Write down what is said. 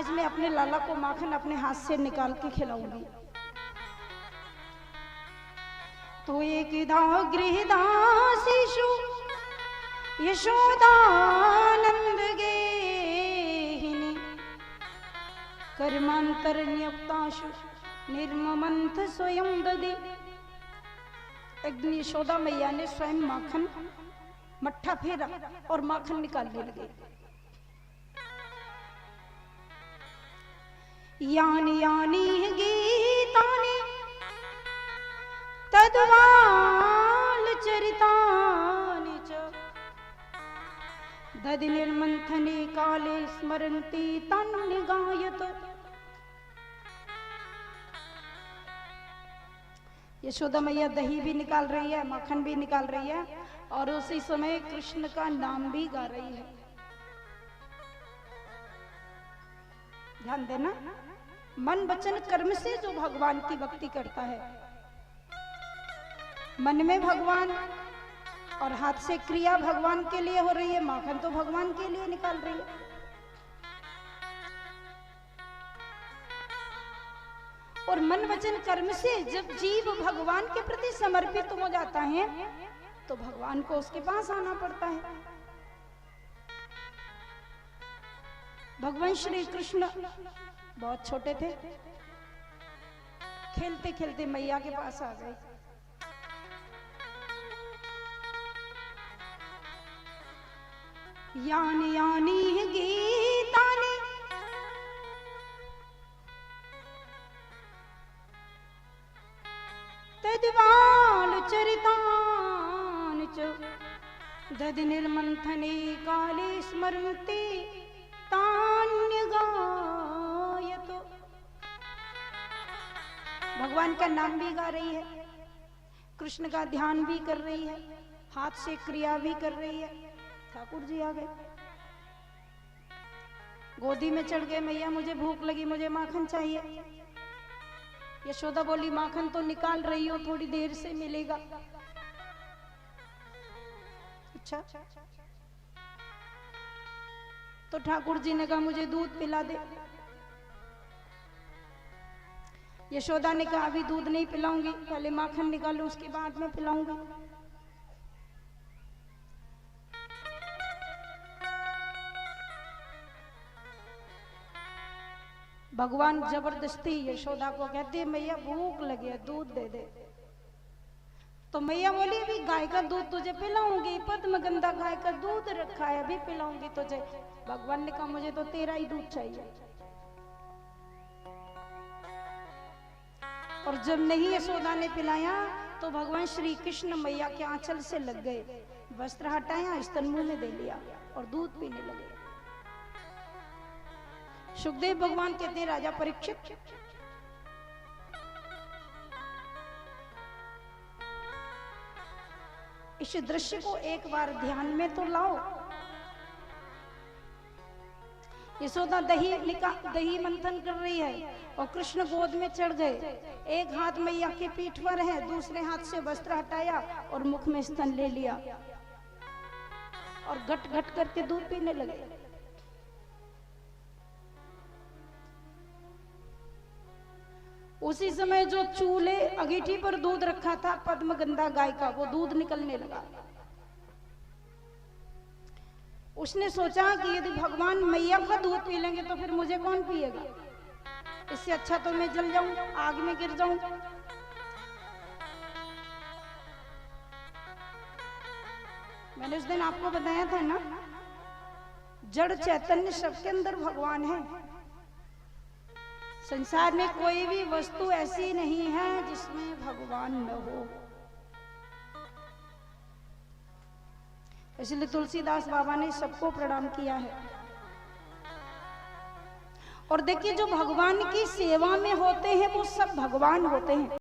आज मैं अपने लाला को माखन अपने हाथ से निकाल के खिलाऊंगी। तो एक गृहदासीषु यशोदानंद गेहिनी कर्मांतरन्युक्ताशु निर्ममंथ स्वयं ददे। एक दिन यशोदा मैया ने स्वयं माखन मट्ठा फेरा और माखन निकालने लगे। यानी यानी गीतानि तद्वाल चरितानि च दधि निर्मंथने काले स्मरन्ति तानि गायत। यशोदा मैया दही भी निकाल रही है, माखन भी निकाल रही है और उसी समय कृष्ण का नाम भी गा रही है। ध्यान देना, मन वचन कर्म से जो भगवान की भक्ति करता है, मन में भगवान और हाथ से क्रिया भगवान के लिए हो रही है, माखन तो भगवान के लिए निकाल रही है। और मन वचन कर्म से जब जीव भगवान के प्रति समर्पित हो जाता है तो भगवान को उसके पास आना पड़ता है। भगवान श्री कृष्ण बहुत छोटे थे, खेलते खेलते मैया के पास आ गए। यानी यानी गीतानि तद्वाल चरितानि च दधि निर्मंथने काले स्मरन्ति तान्य गायत। भगवान का नाम भी गा रही है, कृष्ण का ध्यान भी कर रही है, हाथ से क्रिया भी कर रही है। ठाकुर जी आ गए, गोदी में चढ़ गए। मैया मुझे भूख लगी, मुझे माखन चाहिए। यशोदा बोली माखन तो निकाल रही हो, थोड़ी देर से मिलेगा। अच्छा, तो ठाकुर जी ने कहा मुझे दूध पिला दे। यशोदा ने कहा अभी दूध नहीं पिलाऊंगी, पहले माखन निकालो उसके बाद में पिलाऊंगी। भगवान जबरदस्ती यशोदा को कहते मैया भूख लगी है, दूध दे दे। तो मैया बोली अभी गाय का दूध तुझे पिलाऊंगी, पद्मगंधा गाय का दूध रखा है, अभी पिलाऊंगी तुझे। भगवान ने कहा मुझे तो तेरा ही दूध चाहिए। और जब नहीं यशोदा ने पिलाया तो भगवान श्री कृष्ण मैया के आंचल से लग गए, वस्त्र हटाया, स्तन मुंह में दे लिया और दूध पीने लगे। सुखदेव भगवान कहते हैं राजा परीक्षित, इस दृश्य को एक बार ध्यान में तो लाओ। यशोदा दही मंथन कर रही है और कृष्ण गोद में चढ़ गए। एक हाथ मैया के पीठ पर है, दूसरे हाथ से वस्त्र हटाया और मुख में स्तन ले लिया और घट घट करके दूध पीने लगे। उसी समय जो चूल्हे अगीठी पर दूध रखा था पद्मगंधा गाय का, वो दूध निकलने लगा। उसने सोचा कि यदि भगवान मैया का दूध पी लेंगे तो फिर मुझे कौन पिएगा, इससे अच्छा तो मैं जल जाऊं, आग में गिर जाऊं। मैंने उस दिन आपको बताया था ना, जड़ चैतन्य सबके अंदर भगवान है। संसार में कोई भी वस्तु ऐसी नहीं है जिसमें भगवान न हो। इसलिए तुलसीदास बाबा ने सबको प्रणाम किया है। और देखिए जो भगवान की सेवा में होते हैं वो सब भगवान होते हैं।